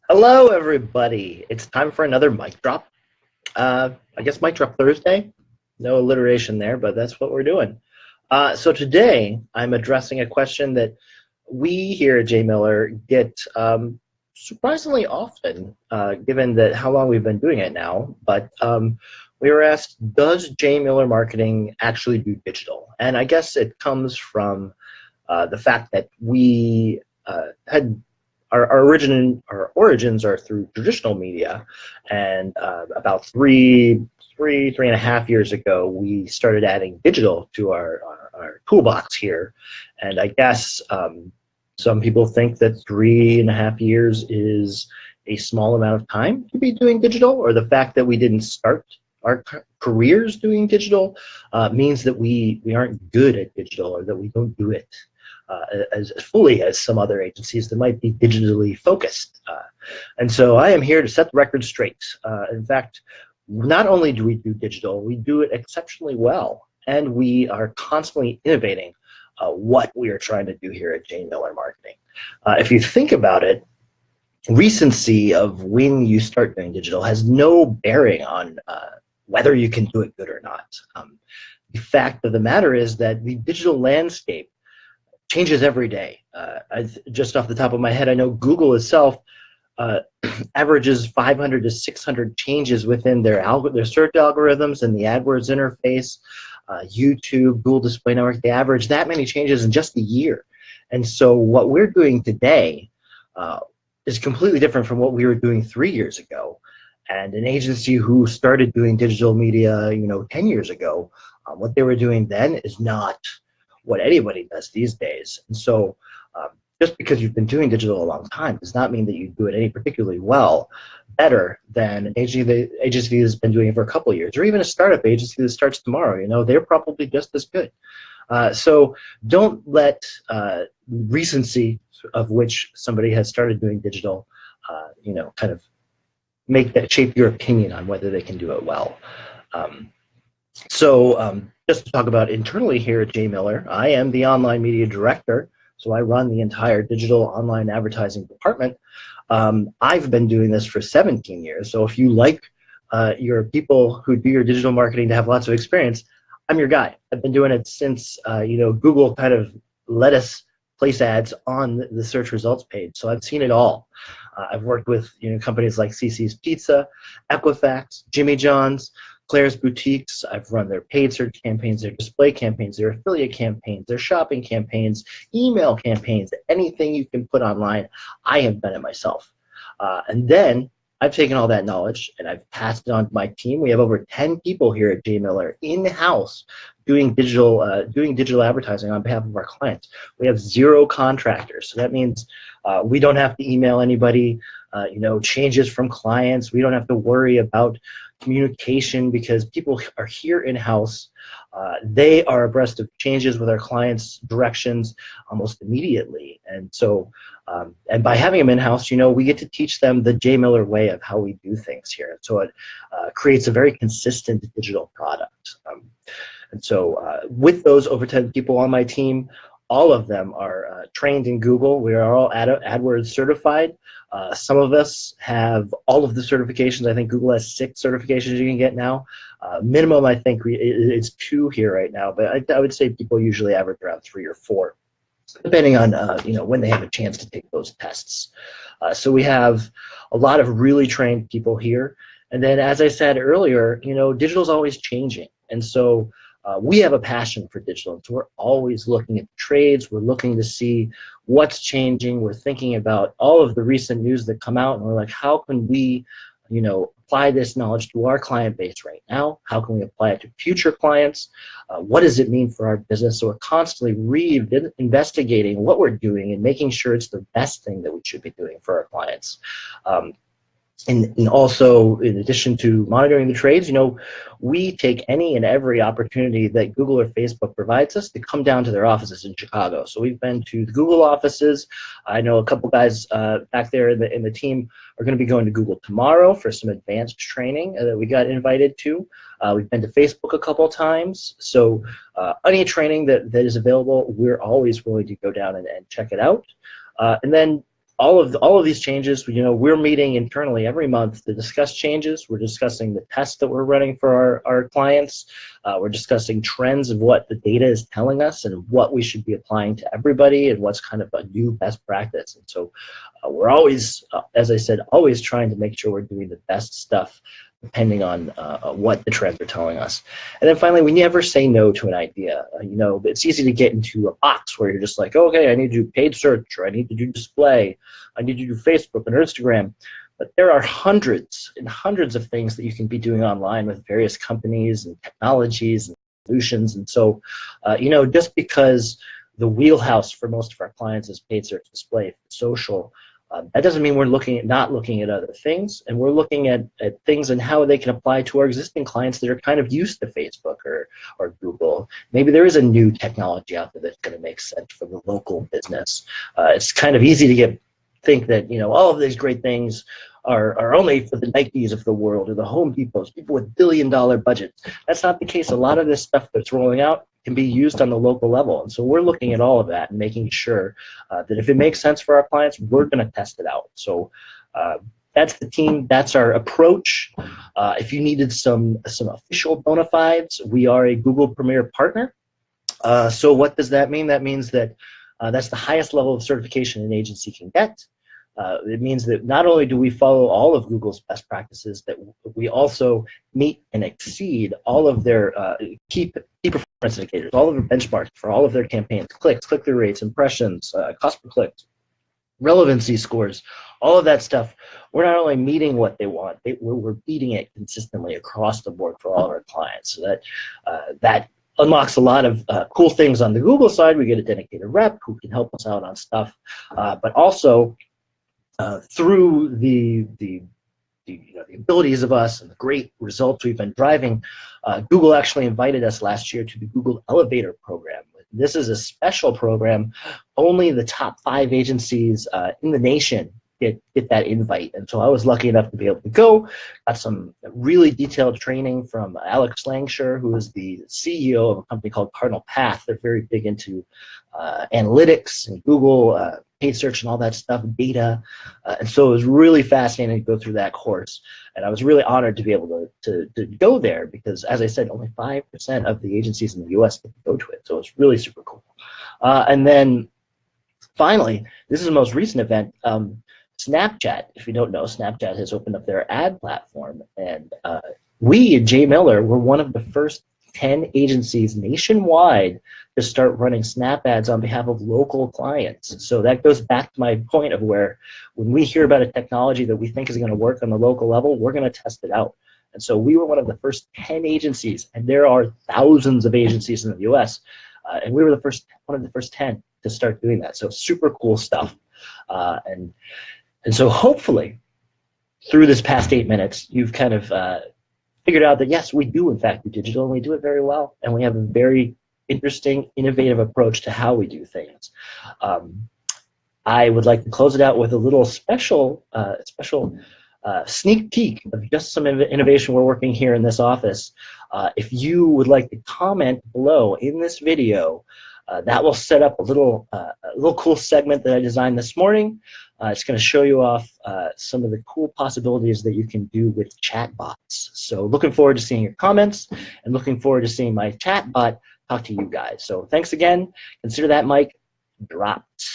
Hello, everybody. It's time for another mic drop. I guess mic drop Thursday. No alliteration there, but that's what we're doing. So today, I'm addressing a question that we here at J Miller get surprisingly often, given that how long we've been doing it now. But we were asked, does J Miller Marketing actually do digital? And I guess it comes from the fact that we had our origins are through traditional media, and about three and a half years ago, we started adding digital to our toolbox here, and I guess some people think that 3.5 years is a small amount of time to be doing digital, or the fact that we didn't start our careers doing digital means that we aren't good at digital, or that we don't do it as fully as some other agencies that might be digitally focused. And so I am here to set the record straight. In fact, not only do we do digital, we do it exceptionally well, and we are constantly innovating what we are trying to do here at J Miller Marketing. If you think about it, recency of when you start doing digital has no bearing on whether you can do it good or not. The fact of the matter is that the digital landscape changes every day. Just off the top of my head, I know Google itself uh, averages 500 to 600 changes within their search algorithms and the AdWords interface. YouTube, Google Display Network, they average that many changes in just a year. And so what we're doing today is completely different from what we were doing 3 years ago. And an agency who started doing digital media, 10 years ago, what they were doing then is not what anybody does these days. And so just because you've been doing digital a long time does not mean that you do it any particularly better than an agency that's been doing it for a couple of years, or even a startup agency that starts tomorrow. They're probably just as good. So don't let recency of which somebody has started doing digital, kind of make that shape your opinion on whether they can do it well. Just to talk about internally here at J Miller, I am the online media director, so I run the entire digital online advertising department. I've been doing this for 17 years, so if you like your people who do your digital marketing to have lots of experience, I'm your guy. I've been doing it since Google kind of let us place ads on the search results page, so I've seen it all. I've worked with companies like CC's Pizza, Equifax, Jimmy John's, Claire's Boutiques. I've run their paid search campaigns, their display campaigns, their affiliate campaigns, their shopping campaigns, email campaigns, anything you can put online, I have done it myself. And then I've taken all that knowledge and I've passed it on to my team. We have over 10 people here at J Miller in-house doing digital advertising on behalf of our clients. We have 0 contractors, so that means we don't have to email anybody, changes from clients. We don't have to worry about communication because people are here in-house. They are abreast of changes with our clients' directions almost immediately. And so, and by having them in-house, we get to teach them the J Miller way of how we do things here. So it creates a very consistent digital product. And so with those over 10 people on my team, all of them are trained in Google. We are all AdWords certified. Some of us have all of the certifications. I think Google has 6 certifications you can get now. Minimum, I think, is 2 here right now, but I would say people usually average around 3 or 4, depending on when they have a chance to take those tests. So we have a lot of really trained people here. And then, as I said earlier, digital is always changing. And so we have a passion for digital, so we're always looking at trades. We're looking to see what's changing. We're thinking about all of the recent news that come out, and we're like, how can we, apply this knowledge to our client base right now? How can we apply it to future clients? What does it mean for our business? So we're constantly investigating what we're doing and making sure it's the best thing that we should be doing for our clients. And also, in addition to monitoring the trades, we take any and every opportunity that Google or Facebook provides us to come down to their offices in Chicago. So we've been to the Google offices. I know a couple guys back there in the team are going to be going to Google tomorrow for some advanced training that we got invited to. We've been to Facebook a couple times. So any training that is available, we're always willing to go down and check it out. And then all of these changes, we're meeting internally every month to discuss changes. We're discussing the tests that we're running for our clients. We're discussing trends of what the data is telling us and what we should be applying to everybody and what's kind of a new best practice. And so we're always, as I said, always trying to make sure we're doing the best stuff depending on what the trends are telling us. And then finally, we never say no to an idea. It's easy to get into a box where you're just like, oh, okay, I need to do paid search, or I need to do display, I need to do Facebook and Instagram. But there are hundreds and hundreds of things that you can be doing online with various companies and technologies and solutions. And so, just because the wheelhouse for most of our clients is paid search, display, social, that doesn't mean we're not looking at other things, and we're looking at things and how they can apply to our existing clients that are kind of used to Facebook or Google. Maybe there is a new technology out there that's going to make sense for the local business. It's kind of easy to think that all of these great things are only for the Nikes of the world or the Home Depots, people with billion-dollar budgets. That's not the case. A lot of this stuff that's rolling out can be used on the local level. And so we're looking at all of that and making sure that if it makes sense for our clients, we're going to test it out. So that's the team. That's our approach. If you needed some official bona fides, we are a Google Premier partner. So what does that mean? That means that that's the highest level of certification an agency can get. It means that not only do we follow all of Google's best practices, that we also meet and exceed all of their key performance indicators, all of their benchmarks for all of their campaigns, clicks, click-through rates, impressions, cost per click, relevancy scores, all of that stuff. We're not only meeting what they want, we're beating it consistently across the board for all of our clients. So that unlocks a lot of cool things on the Google side. We get a dedicated rep who can help us out on stuff, but also through the abilities of us and the great results we've been driving, Google actually invited us last year to the Google Elevator program. This is a special program. Only the top 5 agencies in the nation get that invite. And so I was lucky enough to be able to go. Got some really detailed training from Alex Langsher, who is the CEO of a company called Cardinal Path. They're very big into analytics and Google paid search and all that stuff, data. And so it was really fascinating to go through that course. And I was really honored to be able to go there because, as I said, only 5% of the agencies in the US get to go to it. So it's really super cool. And then finally, this is the most recent event. Snapchat, if you don't know, Snapchat has opened up their ad platform. And we at Jay Miller were one of the first 10 agencies nationwide to start running Snap ads on behalf of local clients. So that goes back to my point of where when we hear about a technology that we think is going to work on the local level, we're going to test it out. And so we were one of the first 10 agencies, and there are thousands of agencies in the US, and we were one of the first 10 to start doing that. So super cool stuff. And so hopefully through this past 8 minutes, you've kind of figured out that yes, we do in fact do digital, and we do it very well, and we have a very interesting, innovative approach to how we do things. I would like to close it out with a little special sneak peek of just some innovation we're working here in this office. If you would like to comment below in this video, that will set up a little cool segment that I designed this morning. It's going to show you off some of the cool possibilities that you can do with chatbots. So looking forward to seeing your comments and looking forward to seeing my chatbot talk to you guys. So thanks again. Consider that mic dropped.